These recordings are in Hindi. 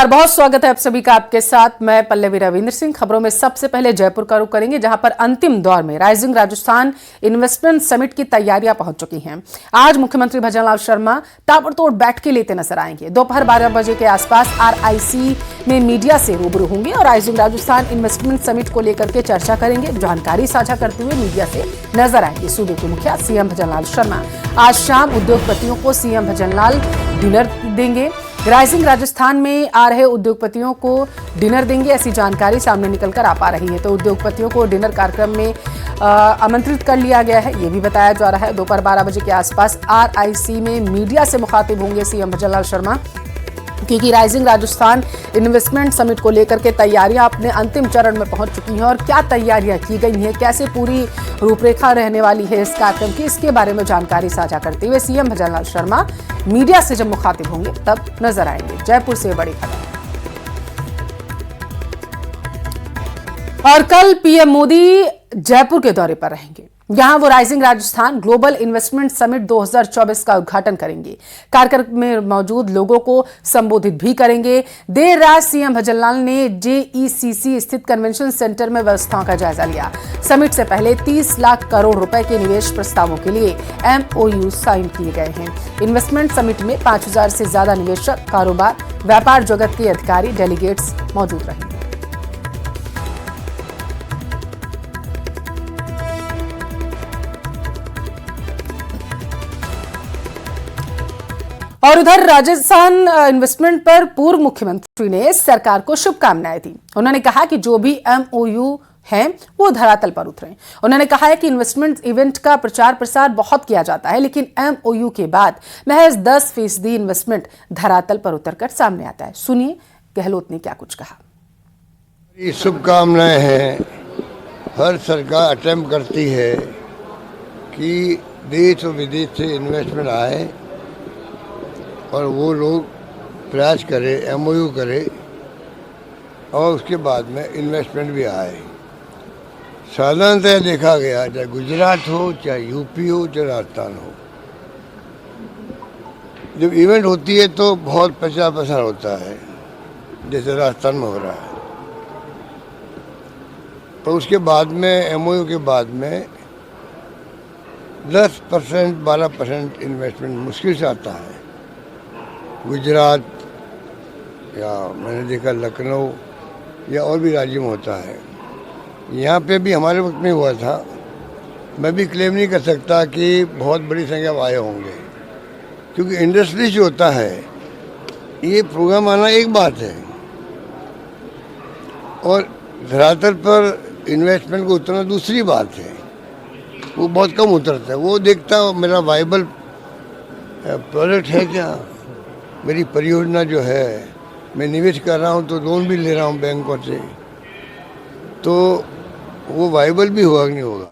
नमस्कार, बहुत स्वागत है आप सभी का आपके साथ। मैं पल्लवी रविंद्र सिंह। खबरों में सबसे पहले जयपुर का रुख करेंगे, जहां पर अंतिम दौर में राइजिंग राजस्थान इन्वेस्टमेंट समिट की तैयारियां पहुंच चुकी हैं। आज मुख्यमंत्री भजनलाल शर्मा ताबड़तोड़ बैठकें लेते नजर आएंगे। दोपहर 12 बजे के आसपास RIC में मीडिया से रूबरू होंगे और राइजिंग राजस्थान इन्वेस्टमेंट समिट को लेकर के चर्चा करेंगे। जानकारी साझा करते हुए मीडिया से नजर आएंगे सूबे के मुखिया CM भजनलाल शर्मा। आज शाम उद्योगपतियों को CM भजनलाल डिनर देंगे। राइजिंग राजस्थान में आ रहे उद्योगपतियों को डिनर देंगे, ऐसी जानकारी सामने निकलकर आ पा रही है। तो उद्योगपतियों को डिनर कार्यक्रम में आमंत्रित कर लिया गया है, ये भी बताया जा रहा है। दोपहर 12 बजे के आसपास RIC में मीडिया से मुखातिब होंगे CM भजनलाल शर्मा, क्योंकि राइजिंग राजस्थान इन्वेस्टमेंट समिट को लेकर के तैयारियां अपने अंतिम चरण में पहुंच चुकी हैं। और क्या तैयारियां की गई हैं, कैसे पूरी रूपरेखा रहने वाली है इस कार्यक्रम की, इसके बारे में जानकारी साझा करते हुए CM भजनलाल शर्मा मीडिया से जब मुखातिब होंगे तब नजर आएंगे। जयपुर से बड़ी खबर। और कल PM मोदी जयपुर के दौरे पर रहेंगे। यहां वो rising Rajasthan global investment summit 2024 का उद्घाटन करेंगे। कार्यक्रम में मौजूद लोगों को संबोधित भी करेंगे। देर रात CM भजनलाल ने JECC स्थित कन्वेंशन सेंटर में व्यवस्थाओं का जायजा लिया। समिट से पहले 30 लाख करोड़ रुपए के निवेश प्रस्तावों के लिए MOU साइन किए गए हैं। इन्वेस्टमेंट समिट में 5000 से ज्यादा निवेशक, कारोबार, व्यापार जगत के अधिकारी, डेलीगेट्स मौजूद रहेंगे। और उधर राजस्थान इन्वेस्टमेंट पर पूर्व मुख्यमंत्री ने सरकार को शुभकामनाएं दी। उन्होंने कहा कि जो भी MOU हैं वो धरातल पर उतरे। उन्होंने कहा है कि इन्वेस्टमेंट इवेंट का प्रचार प्रसार बहुत किया जाता है, लेकिन MOU के बाद महज 10% इन्वेस्टमेंट धरातल पर उतरकर सामने आता है। सुनिए गहलोत ने क्या कुछ कहा। ये शुभकामनाएं हैं। हर सरकार अटेम्प्ट करती है कि देश और विदेश से इन्वेस्टमेंट आए और वो लोग प्रयास करें, MOU करें और उसके बाद में इन्वेस्टमेंट भी आए। साधारणतः देखा गया, चाहे गुजरात हो, चाहे UP हो, चाहे राजस्थान हो, जब इवेंट होती है तो बहुत प्रचार प्रसार होता है, जैसे राजस्थान में हो रहा है। तो उसके बाद में MOU के बाद में 10% 12% इन्वेस्टमेंट मुश्किल से आता है। गुजरात या मैंने देखा लखनऊ या और भी राज्यों में होता है। यहाँ पे भी हमारे वक्त में हुआ था। मैं भी क्लेम नहीं कर सकता कि बहुत बड़ी संख्या में आए होंगे, क्योंकि इंडस्ट्री जो होता है, ये प्रोग्राम आना एक बात है और धरातल पर इन्वेस्टमेंट को उतरना दूसरी बात है। वो बहुत कम उतरता है। वो देखता मेरा वाइबल प्रोजेक्ट है क्या, मेरी परियोजना जो है, मैं निवेश कर रहा हूँ तो लोन भी ले रहा हूँ बैंकों से, तो वो वाइबल भी होगा नहीं होगा।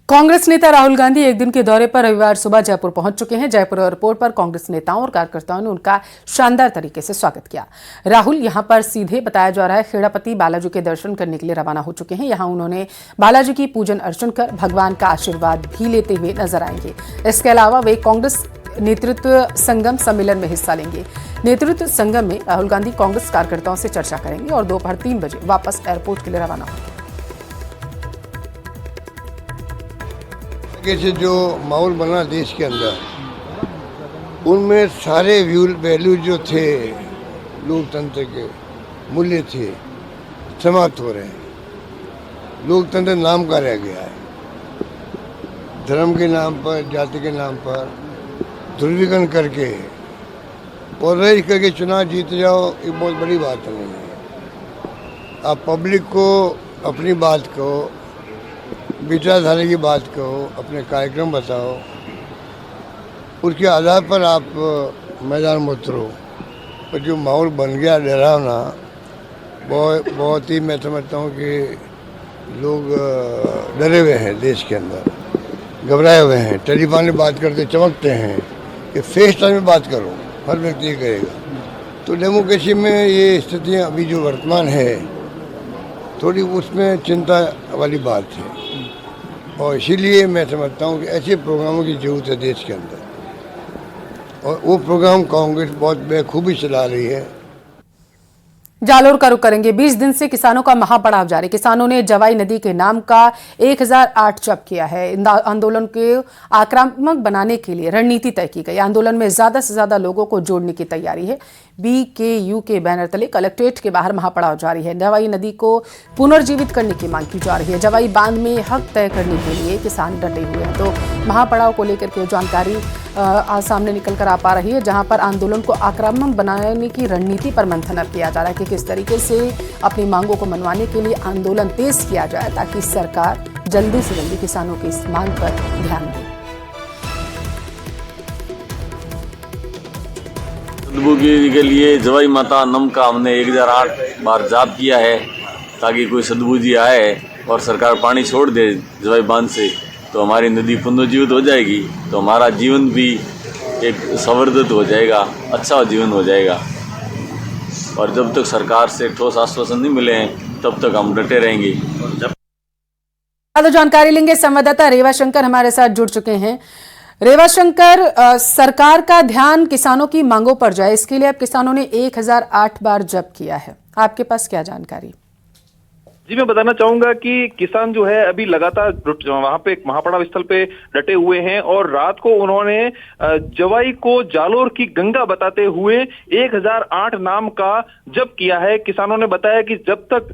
कांग्रेस नेता राहुल गांधी एक दिन के दौरे पर रविवार सुबह जयपुर पहुंच चुके हैं। जयपुर एयरपोर्ट पर कांग्रेस नेताओं और कार्यकर्ताओं ने उनका शानदार तरीके से स्वागत किया। राहुल यहां पर सीधे बताया जा रहा है खेड़ापति बालाजी के दर्शन करने के लिए रवाना हो चुके हैं। यहां उन्होंने बालाजी की पूजन अर्चन कर भगवान का आशीर्वाद भी लेते हुए नजर आएंगे। इसके अलावा वे कांग्रेस नेतृत्व संगम सम्मेलन में हिस्सा लेंगे। नेतृत्व संगम में राहुल गांधी कांग्रेस कार्यकर्ताओं से चर्चा करेंगे और दोपहर 3 बजे वापस एयरपोर्ट के लिए रवाना होंगे। से जो माहौल बना देश के अंदर, उनमें सारे वैल्यू जो थे, लोकतंत्र के मूल्य थे, समाप्त हो रहे हैं। लोकतंत्र नाम का रह गया है। धर्म के नाम पर, जाति के नाम पर ध्रुवीकरण करके पोलराइज करके चुनाव जीत जाओ, ये बहुत बड़ी बात नहीं है। आप पब्लिक को अपनी बात कहो, विचारधारा की बात कहो, अपने कार्यक्रम बताओ, उसके आधार पर आप मैदान में उतरो। और जो माहौल बन गया डरावना, बहुत ही मैं समझता हूँ कि लोग डरे हुए हैं, देश के अंदर घबराए हुए हैं। टेलीफोन में बात करते चमकते हैं कि फेस टाइम में बात करो, हर व्यक्ति ये करेगा। तो डेमोक्रेसी में ये स्थितियाँ अभी जो वर्तमान है, थोड़ी उसमें चिंता वाली बात है। और इसीलिए मैं समझता हूँ कि ऐसे प्रोग्रामों की जरूरत है देश के अंदर। और वो प्रोग्राम कांग्रेस बहुत बेखूबी चला रही है। जालोर का रुख करेंगे। 20 दिन से किसानों का महापड़ाव जारी। किसानों ने जवाई नदी के नाम का 1008 जब्त किया है। आंदोलन के आक्रामक बनाने के लिए रणनीति तय की गई। आंदोलन में ज्यादा से ज्यादा लोगों को जोड़ने की तैयारी है। BKU के बैनर तले कलेक्ट्रेट के बाहर महापड़ाव जारी है। जवाई नदी को पुनर्जीवित करने की मांग की जा रही है। जवाई बांध में हक तय करने के लिए किसान डटे हुए हैं। तो महापड़ाव को लेकर के जानकारी आज सामने निकल कर आ पा रही है, जहां पर आंदोलन को आक्रामक बनाने की रणनीति पर मंथन किया जा रहा है कि किस तरीके से अपनी मांगों को मनवाने के लिए आंदोलन तेज किया जाए, ताकि सरकार जल्दी से जल्दी किसानों की इस मांग पर ध्यान दे। सदबुद्धि के लिए जवाई माता नम का हमने 1008 बार जाप किया है, ताकि कोई सदबुद्धि आए और सरकार पानी छोड़ दे जवाई बांध से, तो हमारी नदी पुनर्जीवित हो जाएगी, तो हमारा जीवन भी एक संवर्धित हो जाएगा, अच्छा जीवन हो जाएगा। और जब तक सरकार से ठोस आश्वासन नहीं मिले हैं तब तक हम डटे रहेंगे। तो जानकारी लेंगे, संवाददाता रेवा शंकर हमारे साथ जुड़ चुके हैं। रेवा शंकर, सरकार का ध्यान किसानों की मांगों पर जाए, इसके लिए अब किसानों ने 1008 बार जब्त किया है। आपके पास क्या जानकारी? जी, मैं बताना चाहूंगा कि किसान जो है अभी लगातार वहां पे एक महापड़ाव स्थल पे डटे हुए हैं और रात को उन्होंने जवाई को जालोर की गंगा बताते हुए 1008 नाम का जप किया है। किसानों ने बताया कि जब तक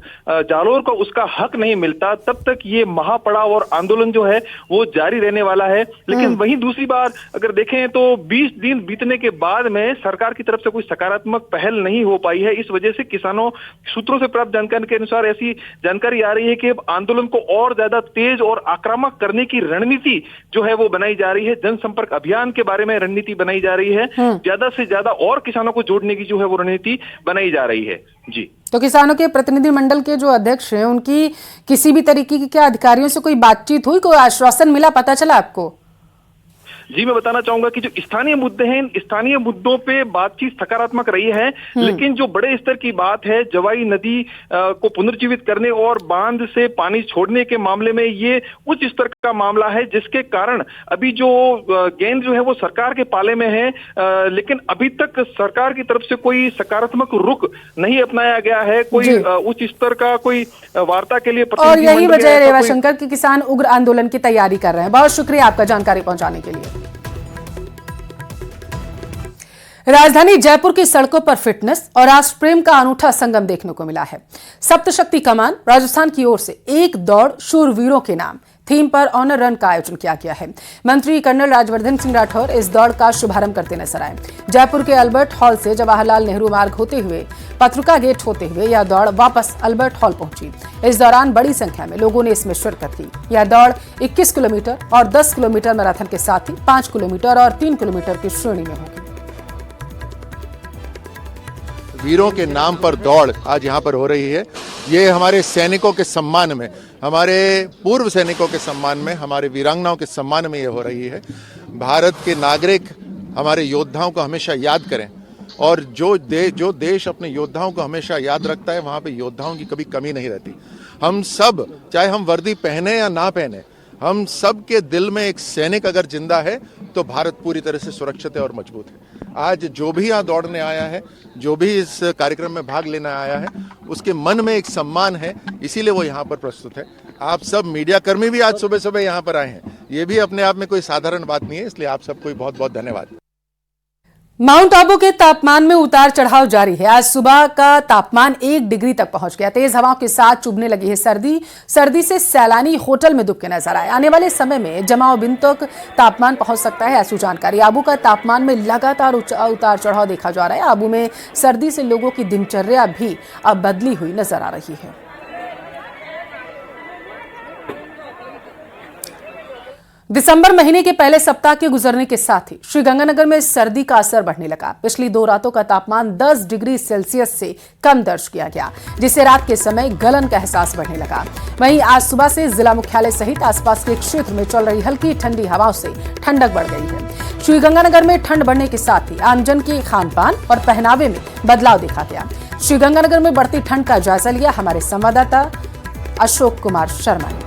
जालोर को उसका हक नहीं मिलता तब तक ये महापड़ाव और आंदोलन जो है वो जारी रहने वाला है। लेकिन वहीं दूसरी बार अगर देखें तो 20 दिन बीतने के बाद में सरकार की तरफ से कोई सकारात्मक पहल नहीं हो पाई है। इस वजह से किसानों सूत्रों से प्राप्त जानकारी के अनुसार ऐसी जानकारी आ रही है कि अब आंदोलन को और ज्यादा तेज और आक्रामक करने की रणनीति जो है वो बनाई जा रही है। जनसंपर्क अभियान के बारे में रणनीति बनाई जा रही है। ज्यादा से ज्यादा और किसानों को जोड़ने की जो है वो रणनीति बनाई जा रही है। जी, तो किसानों के प्रतिनिधि मंडल के जो अध्यक्ष हैं, उनकी किसी भी तरीके की क्या अधिकारियों से कोई बातचीत हुई, कोई आश्वासन मिला, पता चला आपको? जी, मैं बताना चाहूंगा कि जो स्थानीय मुद्दे हैं, स्थानीय मुद्दों पे बातचीत सकारात्मक रही है, लेकिन जो बड़े स्तर की बात है जवाई नदी को पुनर्जीवित करने और बांध से पानी छोड़ने के मामले में, ये उच्च स्तर का मामला है, जिसके कारण अभी जो गेंद जो है वो सरकार के पाले में है। लेकिन अभी तक सरकार की तरफ से कोई सकारात्मक रुख नहीं अपनाया गया है, कोई उच्च स्तर का कोई वार्ता के लिए। और यही वजह है रेवा शंकर की किसान उग्र आंदोलन की तैयारी कर रहे हैं। बहुत शुक्रिया आपका जानकारी पहुंचाने के लिए। राजधानी जयपुर की सड़कों पर फिटनेस और राष्ट्र प्रेम का अनूठा संगम देखने को मिला है। सप्तशक्ति कमान राजस्थान की ओर से एक दौड़ शूरवीरों के नाम थीम पर ऑनर रन का आयोजन किया गया है। मंत्री कर्नल राज्यवर्धन सिंह राठौर इस दौड़ का शुभारंभ करते नजर आए। जयपुर के अल्बर्ट हॉल से जवाहरलाल नेहरू मार्ग होते हुए पत्रिका गेट होते हुए यह दौड़ वापस अल्बर्ट हॉल पहुंची। इस दौरान बड़ी संख्या में लोगों ने इसमें शिरकत की। यह दौड़ 21 किलोमीटर और 10 किलोमीटर मैराथन के साथ ही 5 किलोमीटर और 3 किलोमीटर की श्रेणी में होगी। वीरों के नाम पर दौड़ आज यहाँ पर हो रही है। ये हमारे सैनिकों के सम्मान में, हमारे पूर्व सैनिकों के सम्मान में, हमारे वीरांगनाओं के सम्मान में ये हो रही है। भारत के नागरिक हमारे योद्धाओं को हमेशा याद करें, और जो देश अपने योद्धाओं को हमेशा याद रखता है, वहाँ पे योद्धाओं की कभी कमी नहीं रहती। हम सब, चाहे हम वर्दी पहने या ना पहने, हम सब के दिल में एक सैनिक अगर जिंदा है तो भारत पूरी तरह से सुरक्षित है और मजबूत है। आज जो भी यहाँ दौड़ने आया है, जो भी इस कार्यक्रम में भाग लेने आया है, उसके मन में एक सम्मान है, इसीलिए वो यहाँ पर प्रस्तुत है। आप सब मीडिया कर्मी भी आज सुबह सुबह यहाँ पर आए हैं, ये भी अपने आप में कोई साधारण बात नहीं है, इसलिए आप सबको बहुत बहुत धन्यवाद। माउंट आबू के तापमान में उतार चढ़ाव जारी है। आज सुबह का तापमान 1 डिग्री तक पहुंच गया। तेज हवाओं के साथ चुभने लगी है सर्दी से सैलानी होटल में दुबके नजर आए। आने वाले समय में जमाव बिंदु तक तापमान पहुंच सकता है, ऐसी जानकारी। आबू का तापमान में लगातार उतार चढ़ाव देखा जा रहा है। आबू में सर्दी से लोगों की दिनचर्या भी अब बदली हुई नजर आ रही है। दिसंबर महीने के पहले सप्ताह के गुजरने के साथ ही श्रीगंगानगर में सर्दी का असर बढ़ने लगा। पिछली 2 रातों का तापमान 10 डिग्री सेल्सियस से कम दर्ज किया गया, जिससे रात के समय गलन का एहसास बढ़ने लगा। वहीं आज सुबह से जिला मुख्यालय सहित आसपास के क्षेत्र में चल रही हल्की ठंडी हवाओं से ठंडक बढ़ गई है। श्रीगंगानगर में ठंड बढ़ने के साथ ही आमजन के खान पान और पहनावे में बदलाव देखा गया। श्रीगंगानगर में बढ़ती ठंड का जायजा लिया हमारे संवाददाता अशोक कुमार शर्मा ने।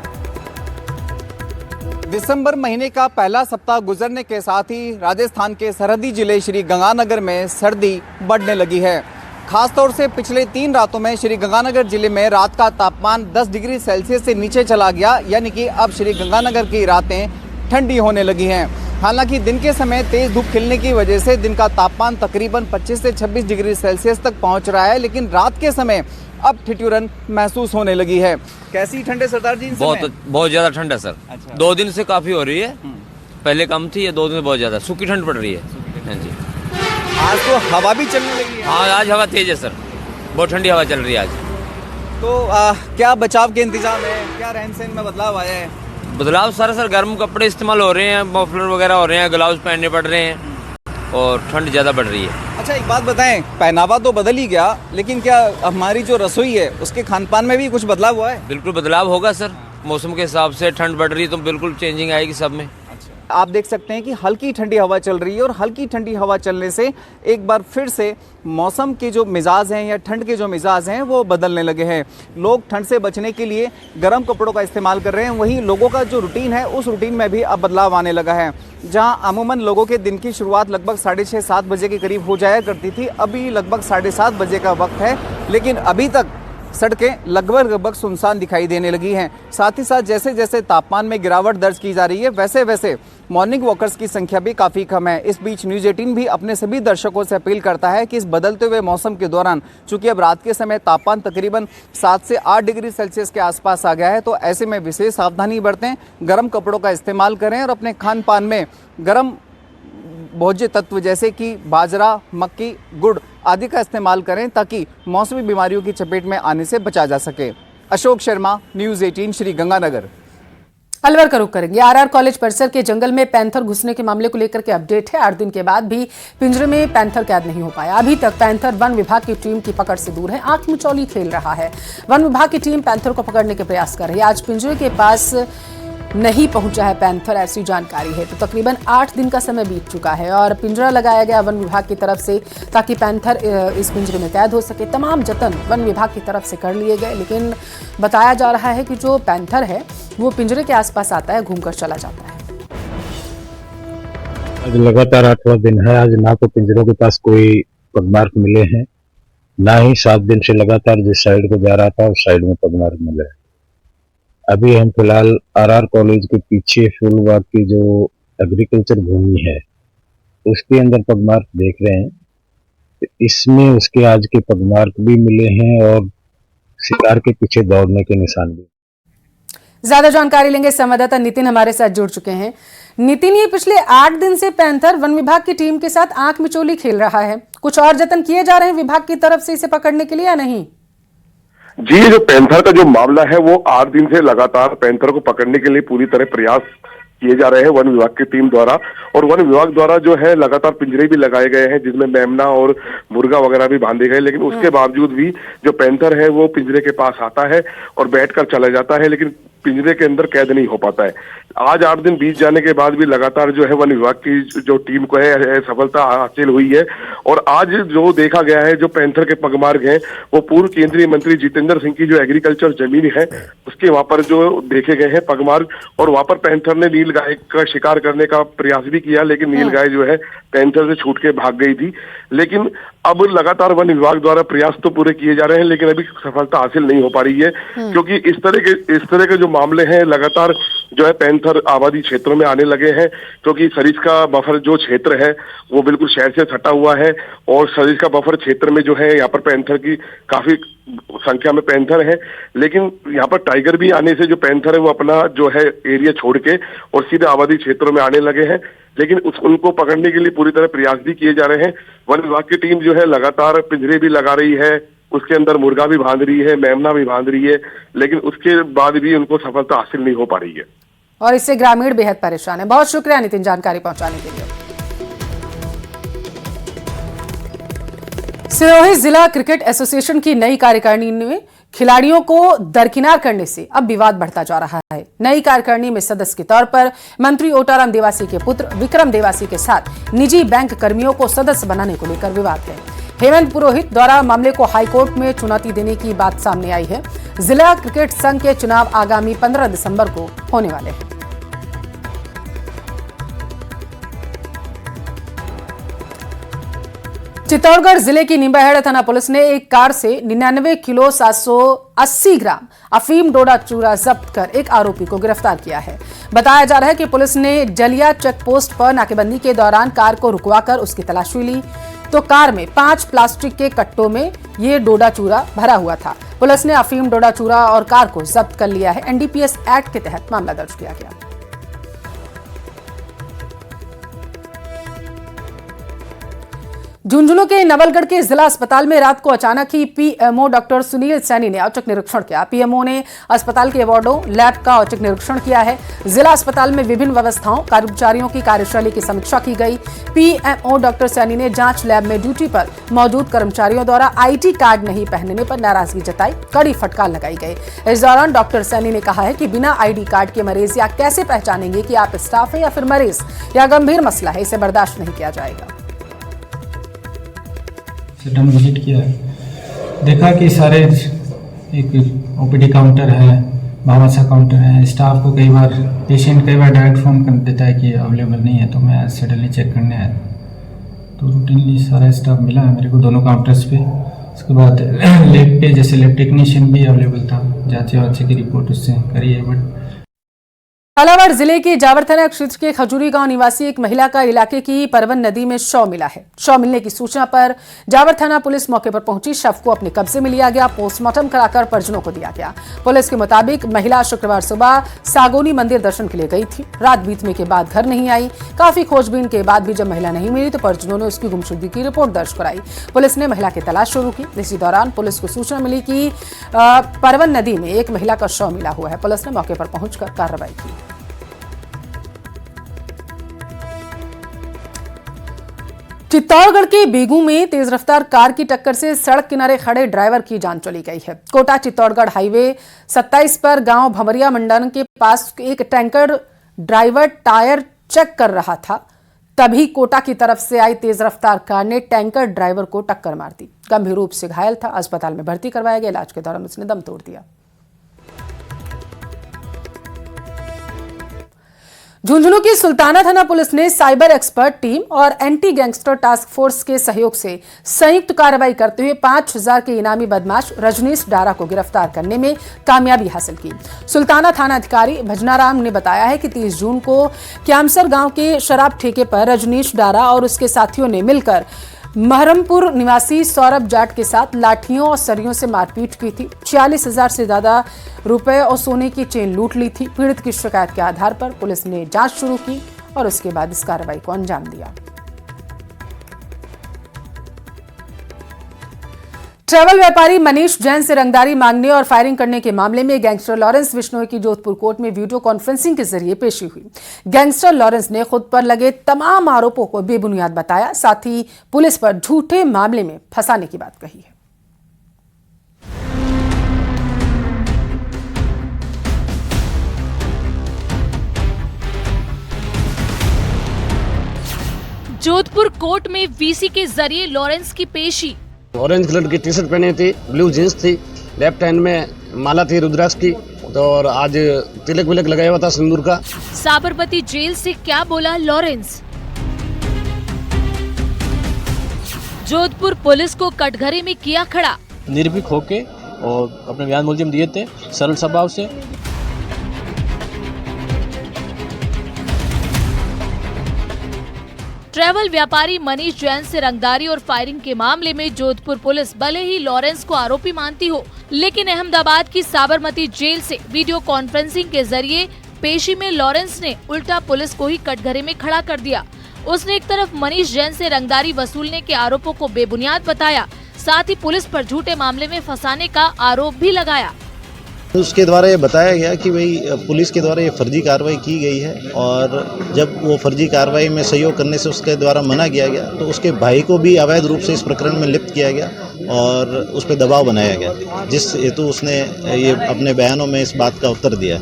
दिसंबर महीने का पहला सप्ताह गुजरने के साथ ही राजस्थान के सरहदी जिले श्री गंगानगर में सर्दी बढ़ने लगी है। खासतौर से पिछले 3 रातों में श्री गंगानगर जिले में रात का तापमान 10 डिग्री सेल्सियस से नीचे चला गया, यानी कि अब श्री गंगानगर की रातें ठंडी होने लगी हैं। हालांकि दिन के समय तेज धूप खिलने की वजह से दिन का तापमान तकरीबन 25 से 26 डिग्री सेल्सियस तक पहुंच रहा है, लेकिन रात के समय अब ठिठुरन महसूस होने लगी है। कैसी ठंड है सरदार जी? बहुत ज्यादा ठंड है सर। अच्छा। 2 दिन से काफी हो रही है, पहले कम थी, ये 2 दिन से बहुत ज्यादा सूखी ठंड पड़ रही है। हाँ जी। आज तो हवा भी चलने लगी है। हाँ, आज हवा तेज है सर, बहुत ठंडी हवा चल रही है आज। तो क्या बचाव के इंतजाम है, क्या रहन सहन में बदलाव आया है? बदलाव सर गर्म कपड़े इस्तेमाल हो रहे हैं, मफलर वगैरह हो रहे हैं, ग्लव्स पहनने पड़ रहे हैं और ठंड ज़्यादा बढ़ रही है। अच्छा, एक बात बताएं, पहनावा तो बदल ही गया, लेकिन क्या हमारी जो रसोई है उसके खान पान में भी कुछ बदलाव हुआ है? बिल्कुल बदलाव होगा सर, मौसम के हिसाब से ठंड बढ़ रही है तो बिल्कुल चेंजिंग आएगी सब में। आप देख सकते हैं कि हल्की ठंडी हवा चल रही है और हल्की ठंडी हवा चलने से एक बार फिर से मौसम के जो मिजाज हैं या ठंड के जो मिजाज हैं वो बदलने लगे हैं। लोग ठंड से बचने के लिए गर्म कपड़ों का इस्तेमाल कर रहे हैं, वहीं लोगों का जो रूटीन है उस रूटीन में भी अब बदलाव आने लगा है। जहां अमूमन लोगों के दिन की शुरुआत लगभग 6:30-7 बजे के करीब हो जाया करती थी, अभी लगभग 7:30 बजे का वक्त है, लेकिन अभी तक सड़कें लगभग सुनसान दिखाई देने लगी हैं। साथ ही साथ जैसे जैसे तापमान में गिरावट दर्ज की जा रही है, वैसे वैसे मॉर्निंग वॉकर्स की संख्या भी काफ़ी कम है। इस बीच न्यूज़ 18 भी अपने सभी दर्शकों से अपील करता है कि इस बदलते हुए मौसम के दौरान, चूंकि अब रात के समय तापमान तकरीबन 7 से 8 डिग्री सेल्सियस के आसपास आ गया है, तो ऐसे में विशेष सावधानी बरतें, गर्म कपड़ों का इस्तेमाल करें और अपने खान पान में गर्म भोज्य तत्व जैसे कि बाजरा, मक्की, गुड़ आदि का इस्तेमाल करें ताकि मौसमी बीमारियों की चपेट में आने से बचा जा सके। अशोक शर्मा, न्यूज़ 18 श्री गंगानगर। अलवर का रुख करेंगे। आरआर कॉलेज परिसर के जंगल में पैंथर घुसने के मामले को लेकर के अपडेट है। 8 दिन के बाद भी पिंजरे में पैंथर कैद नहीं हो पाया। अभी तक पैंथर वन विभाग की टीम की पकड़ से दूर है, आंख मिचौली खेल रहा है। वन विभाग की टीम पैंथर को पकड़ने के प्रयास कर रही है। आज पिंजरे के पास नहीं पहुंचा है पैंथर, ऐसी जानकारी है। तो तकरीबन 8 दिन का समय बीत चुका है और पिंजरा लगाया गया वन विभाग की तरफ से ताकि पैंथर इस पिंजरे में कैद हो सके। तमाम जतन वन विभाग की तरफ से कर लिए गए, लेकिन बताया जा रहा है कि जो पैंथर है वो पिंजरे के आसपास आता है, घूमकर चला जाता है। आज लगातार 8वां दिन है। आज ना तो पिंजरों के पास कोई पगमार्क मिले हैं, ना ही 7 दिन से लगातार जिस साइड को जा रहा था उस साइड में पगमार्क मिले हैं। अभी हम फिलहाल आरआर कॉलेज के पीछे फूलबाग की जो एग्रीकल्चर भूमि है उसके अंदर पगमार्क देख रहे हैं। तो इसमें उसके आज के पगमार्क भी मिले हैं और शिकार के पीछे दौड़ने के निशान भी। ज्यादा जानकारी लेंगे, संवाददाता नितिन हमारे साथ जुड़ चुके हैं। नितिन, ये पिछले 8 दिन से पैंथर वन विभाग की टीम के साथ आंख मिचौली खेल रहा है, कुछ और जतन किए जा रहे हैं विभाग की तरफ से इसे पकड़ने के लिए या नहीं? जी, जो पैंथर का जो मामला है वो 8 दिन से लगातार पैंथर को पकड़ने के लिए पूरी तरह प्रयास किए जा रहे हैं वन विभाग की टीम द्वारा। और वन विभाग द्वारा जो है लगातार पिंजरे भी लगाए गए हैं जिसमें मेमना और मुर्गा वगैरह भी बांधे गए, लेकिन उसके बावजूद भी जो पैंथर है वो पिंजरे के पास आता है और बैठकर चला जाता है, लेकिन पिंजरे के अंदर कैद नहीं हो पाता है। आज 8 दिन बीत जाने के बाद भी लगातार जो है वन विभाग की जो टीम को है सफलता हासिल हुई है। और आज जो देखा गया है जो पैंथर के पगमार्क हैं वो पूर्व केंद्रीय मंत्री जितेंद्र सिंह की जो एग्रीकल्चर जमीन है उसके वहां पर जो देखे गए हैं पगमार्क, और वहां पर पैंथर ने नील गाय का शिकार करने का प्रयास भी किया, लेकिन नील गाय जो है पैंथर से छूट के भाग गई थी। लेकिन अब लगातार वन विभाग द्वारा प्रयास तो पूरे किए जा रहे हैं, लेकिन अभी सफलता हासिल नहीं हो पा रही है, क्योंकि इस तरह के जो मामले हैं लगातार जो है पैंथर आबादी क्षेत्रों में आने लगे हैं, क्योंकि सरिस्का बफर जो क्षेत्र है वो बिल्कुल शहर से सटा हुआ है और सरिस्का बफर क्षेत्र में जो है यहाँ पर पैंथर की काफी संख्या में पैंथर है। लेकिन यहाँ पर टाइगर भी आने से जो पैंथर है वो अपना जो है एरिया छोड़ के और सीधे आबादी क्षेत्रों में आने लगे हैं, लेकिन उनको पकड़ने के लिए पूरी तरह प्रयास भी किए जा रहे हैं। वन विभाग की टीम जो है लगातार पिंजरे भी लगा रही है, उसके अंदर मुर्गा भी बांध रही है, मेमना भी बांध रही है, लेकिन उसके बाद भी उनको सफलता हासिल नहीं हो पा रही है और इससे ग्रामीण बेहद परेशान है। बहुत शुक्रिया नितिन जानकारी पहुंचाने के लिए। सिरोही जिला क्रिकेट एसोसिएशन की नई कार्यकारिणी में खिलाड़ियों को दरकिनार करने से अब विवाद बढ़ता जा रहा है। नई कार्यकारिणी में सदस्य के तौर पर मंत्री ओटाराम देवासी के पुत्र विक्रम देवासी के साथ निजी बैंक कर्मियों को सदस्य बनाने को लेकर विवाद है। हेमंत पुरोहित द्वारा मामले को हाईकोर्ट में चुनौती देने की बात सामने आई है। जिला क्रिकेट संघ के चुनाव आगामी 15 दिसंबर को होने वाले हैं। चित्तौड़गढ़ जिले की निम्बाहेड़ थाना पुलिस ने एक कार से 99 किलो 780 ग्राम अफीम डोडा चूरा जब्त कर एक आरोपी को गिरफ्तार किया है। बताया जा रहा है कि पुलिस ने जलिया चेक पोस्ट पर नाकेबंदी के दौरान कार को रुकवाकर उसकी तलाशी ली तो कार में 5 प्लास्टिक के कट्टों में ये डोडा चूरा भरा हुआ था। पुलिस ने अफीम डोडा चूरा और कार को जब्त कर लिया है। एनडीपीएस एक्ट के तहत मामला दर्ज किया गया। झुंझुनू के नवलगढ़ के जिला अस्पताल में रात को अचानक ही पीएमओ डॉक्टर सुनील सैनी ने औचक निरीक्षण किया। पीएमओ ने अस्पताल के वार्डों, लैब का औचक निरीक्षण किया है। जिला अस्पताल में विभिन्न व्यवस्थाओं, कर्मचारियों की कार्यशैली की समीक्षा की गई। पीएमओ डॉक्टर सैनी ने जांच लैब में ड्यूटी पर मौजूद कर्मचारियों द्वारा आईटी कार्ड नहीं पहनने पर नाराजगी जताई, कड़ी फटकार लगाई गई। इस दौरान डॉक्टर सैनी ने कहा है कि बिना आईडी कार्ड के मरीज या कैसे पहचानेंगे कि आप स्टाफ है या फिर मरीज, या गंभीर मसला है, इसे बर्दाश्त नहीं किया जाएगा। हम विजिट किया, देखा कि सारे एक ओपीडी काउंटर है, भामाशा काउंटर है। स्टाफ को कई बार पेशेंट डायरेक्ट फोन कर देता है कि अवेलेबल नहीं है, तो मैं सडनली चेक करने आया तो रूटीनली सारा स्टाफ मिला है मेरे को दोनों काउंटर्स पे। उसके बाद लैब पे जैसे लैब टेक्नीशियन भी अवेलेबल था, जांचे वाचे की रिपोर्ट उससे करी है। बट झालावाड़ जिले के जावर थाना क्षेत्र के खजूरी गांव निवासी एक महिला का इलाके की परवन नदी में शव मिला है। शव मिलने की सूचना पर जावर थाना पुलिस मौके पर पहुंची। शव को अपने कब्जे में लिया गया, पोस्टमार्टम कराकर परिजनों को दिया गया। पुलिस के मुताबिक महिला शुक्रवार सुबह सागोनी मंदिर दर्शन के लिए गई थी। रात बीतने के बाद घर नहीं आई। काफी खोजबीन के बाद भी जब महिला नहीं मिली तो परिजनों ने उसकी गुमशुदगी की रिपोर्ट दर्ज कराई। पुलिस ने महिला की तलाश शुरू की। इसी दौरान पुलिस को सूचना मिली कि परवन नदी में एक महिला का शव मिला हुआ है। पुलिस ने मौके पर पहुंचकर कार्रवाई की। चित्तौड़गढ़ के बेगू में तेज रफ्तार कार की टक्कर से सड़क किनारे खड़े ड्राइवर की जान चली गई है। कोटा चित्तौड़गढ़ हाईवे 27 पर गांव भंवरिया मंडल के पास एक टैंकर ड्राइवर टायर चेक कर रहा था, तभी कोटा की तरफ से आई तेज रफ्तार कार ने टैंकर ड्राइवर को टक्कर मार दी। गंभीर रूप से घायल था, अस्पताल में भर्ती करवाया गया। इलाज के दौरान उसने दम तोड़ दिया। झुंझुनू की सुल्ताना थाना पुलिस ने साइबर एक्सपर्ट टीम और एंटी गैंगस्टर टास्क फोर्स के सहयोग से संयुक्त कार्रवाई करते हुए 5000 के इनामी बदमाश रजनीश डारा को गिरफ्तार करने में कामयाबी हासिल की। सुल्ताना थाना अधिकारी भजनाराम ने बताया है कि 30 जून को क्यामसर गांव के शराब ठेके पर रजनीश डारा और उसके साथियों ने मिलकर महरमपुर निवासी सौरभ जाट के साथ लाठियों और सरियों से मारपीट की थी। 46,000 से ज्यादा रुपए और सोने की चेन लूट ली थी। पीड़ित की शिकायत के आधार पर पुलिस ने जांच शुरू की और उसके बाद इस कार्रवाई को अंजाम दिया। ट्रैवल व्यापारी मनीष जैन से रंगदारी मांगने और फायरिंग करने के मामले में गैंगस्टर लॉरेंस बिश्नोई की जोधपुर कोर्ट में वीडियो कॉन्फ्रेंसिंग के जरिए पेशी हुई। गैंगस्टर लॉरेंस ने खुद पर लगे तमाम आरोपों को बेबुनियाद बताया, साथ ही पुलिस पर झूठे मामले में फंसाने की बात कही है। जोधपुर कोर्ट में वीसी के जरिए लॉरेंस की पेशी। ऑरेंज कलर की टी शर्ट पहनी थी, ब्लू जींस थी, लेफ्ट हैंड में माला थी रुद्राक्ष की, तो और आज तिलक विलक लगाया हुआ था सिंदूर का। साबरमती जेल से क्या बोला लॉरेंस? जोधपुर पुलिस को कटघरे में किया खड़ा। निर्भीक होके और अपने बयान मुलजिम दिए थे सरल स्वभाव से। ट्रैवल व्यापारी मनीष जैन से रंगदारी और फायरिंग के मामले में जोधपुर पुलिस भले ही लॉरेंस को आरोपी मानती हो, लेकिन अहमदाबाद की साबरमती जेल से वीडियो कॉन्फ्रेंसिंग के जरिए पेशी में लॉरेंस ने उल्टा पुलिस को ही कटघरे में खड़ा कर दिया। उसने एक तरफ मनीष जैन से रंगदारी वसूलने के आरोपों को बेबुनियाद बताया, साथ ही पुलिस पर झूठे मामले में फंसाने का आरोप भी लगाया। उसके द्वारा ये बताया गया कि भाई पुलिस के द्वारा ये फर्जी कार्रवाई की गई है, और जब वो फर्जी कार्रवाई में सहयोग करने से उसके द्वारा मना किया गया तो उसके भाई को भी अवैध रूप से इस प्रकरण में लिप्त किया गया और उस पर दबाव बनाया गया, जिस हेतु उसने ये अपने बयानों में इस बात का उत्तर दिया।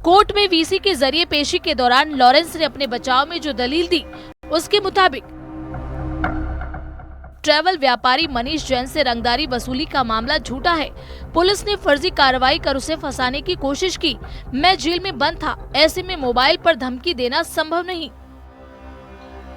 कोर्ट में वीसी के जरिए पेशी के दौरान लॉरेंस ने अपने बचाव में जो दलील दी, उसके मुताबिक ट्रैवल व्यापारी मनीष जैन से रंगदारी वसूली का मामला झूठा है। पुलिस ने फर्जी कार्रवाई कर उसे फंसाने की कोशिश की। मैं जेल में बंद था, ऐसे में मोबाइल पर धमकी देना संभव नहीं।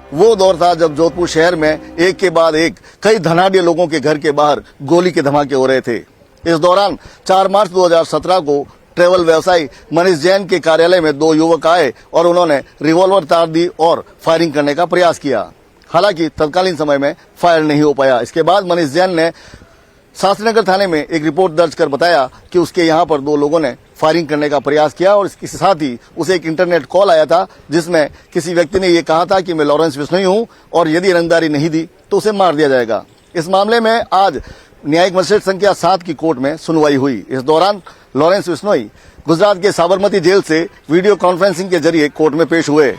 वो दौर था जब जोधपुर शहर में एक के बाद एक कई धनाढ्य लोगों के घर के बाहर गोली के धमाके हो रहे थे। इस दौरान 4 मार्च 2017 को ट्रेवल व्यवसायी मनीष जैन के कार्यालय में 2 युवक आए और उन्होंने रिवॉल्वर तार दी और फायरिंग करने का प्रयास किया। हालांकि तत्कालीन समय में फायर नहीं हो पाया। इसके बाद मनीष जैन ने शास्त्रीनगर थाने में एक रिपोर्ट दर्ज कर बताया कि उसके यहाँ पर 2 लोगों ने फायरिंग करने का प्रयास किया और इसके साथ ही उसे एक इंटरनेट कॉल आया था जिसमें किसी व्यक्ति ने ये कहा था कि मैं लॉरेंस बिश्नोई हूं और यदि रंगदारी नहीं दी तो उसे मार दिया जाएगा। इस मामले में आज न्यायिक मजिस्ट्रेट संख्या 7 की कोर्ट में सुनवाई हुई। इस दौरान लॉरेंस बिश्नोई गुजरात के साबरमती जेल से वीडियो कॉन्फ्रेंसिंग के जरिए कोर्ट में पेश हुए।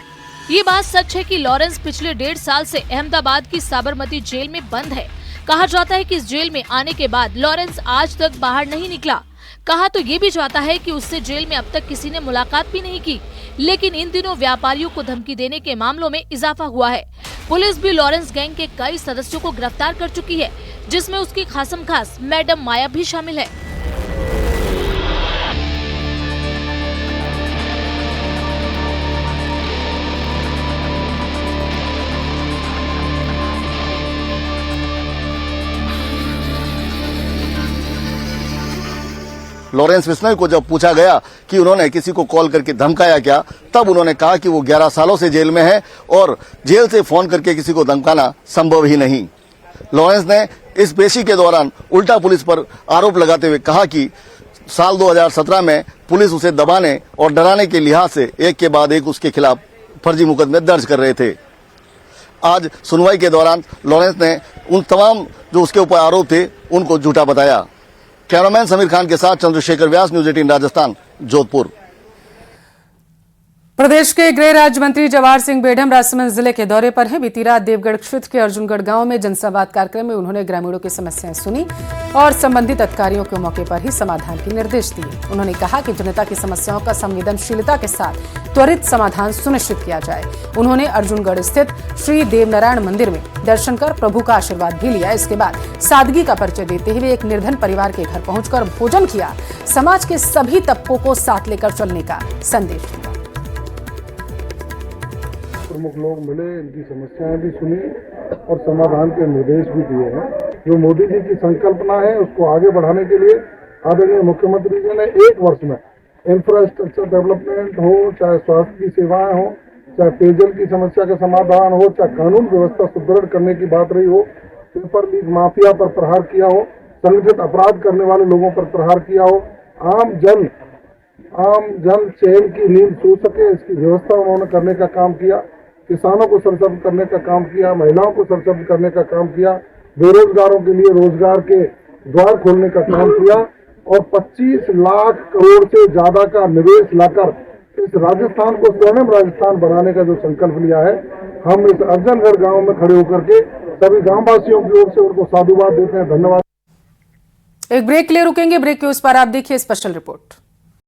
ये बात सच है कि लॉरेंस पिछले 1.5 साल से अहमदाबाद की साबरमती जेल में बंद है। कहा जाता है कि इस जेल में आने के बाद लॉरेंस आज तक बाहर नहीं निकला। कहा तो ये भी जाता है कि उससे जेल में अब तक किसी ने मुलाकात भी नहीं की। लेकिन इन दिनों व्यापारियों को धमकी देने के मामलों में इजाफा हुआ है। पुलिस भी लॉरेंस गैंग के कई सदस्यों को गिरफ्तार कर चुकी है, जिसमें उसकी खासम खास मैडम माया भी शामिल है। लॉरेंस बिश्नोई को जब पूछा गया कि उन्होंने किसी को कॉल करके धमकाया क्या, तब उन्होंने कहा कि वो 11 सालों से जेल में है और जेल से फोन करके किसी को धमकाना संभव ही नहीं। लॉरेंस ने इस पेशी के दौरान उल्टा पुलिस पर आरोप लगाते हुए कहा कि साल 2017 में पुलिस उसे दबाने और डराने के लिहाज से एक के बाद एक उसके खिलाफ फर्जी मुकदमे दर्ज कर रहे थे। आज सुनवाई के दौरान लॉरेंस ने उन तमाम जो उसके ऊपर आरोप थे उनको झूठा बताया। कैमरामैन समीर खान के साथ चंद्रशेखर व्यास, न्यूज़ 18 राजस्थान, जोधपुर। प्रदेश के गृह राज्य मंत्री जवाहर सिंह बेढम राजसमंद जिले के दौरे पर हैं। बीती रात देवगढ़ क्षेत्र के अर्जुनगढ़ गांव में जनसंवाद कार्यक्रम में उन्होंने ग्रामीणों की समस्याएं सुनी और संबंधित अधिकारियों को मौके पर ही समाधान के निर्देश दिए। उन्होंने कहा कि जनता की समस्याओं का संवेदनशीलता के साथ त्वरित समाधान सुनिश्चित किया जाए। उन्होंने अर्जुनगढ़ स्थित श्री देवनारायण मंदिर में दर्शन कर प्रभु का आशीर्वाद भी लिया। इसके बाद सादगी का परिचय देते हुए एक निर्धन परिवार के घर पहुंचकर भोजन किया। समाज के सभी तबकों को साथ लेकर चलने का संदेश दिया। प्रमुख लोग मिले, इनकी समस्याएं भी सुनी और समाधान के निर्देश भी दिए हैं। जो मोदी जी की संकल्पना है उसको आगे बढ़ाने के लिए आदरणीय मुख्यमंत्री जी ने 1 वर्ष में इंफ्रास्ट्रक्चर डेवलपमेंट हो, चाहे स्वास्थ्य की सेवाएं हो, चाहे पेयजल की समस्या का समाधान हो, चाहे कानून व्यवस्था सुदृढ़ करने की बात रही हो, पेपर लीक माफिया पर प्रहार किया हो, संगठित अपराध करने वाले लोगों पर प्रहार किया हो, आम जन चैन की नींद सो सके इसकी व्यवस्था उन्होंने करने का काम किया। किसानों को सरसब्ज करने का काम किया, महिलाओं को सरसब्ज करने का काम किया, बेरोजगारों के लिए रोजगार के द्वार खोलने का काम किया और 25 लाख करोड़ से ज्यादा का निवेश लाकर इस राजस्थान को स्वर्णिम राजस्थान बनाने का जो संकल्प लिया है, हम इस अर्जुनगढ़ गांव में खड़े होकर के सभी गांववासियों की ओर से उनको साधुवाद देते हैं। धन्यवाद। एक ब्रेक के लिए रुकेंगे। ब्रेक के उस पर आप देखिए स्पेशल रिपोर्ट।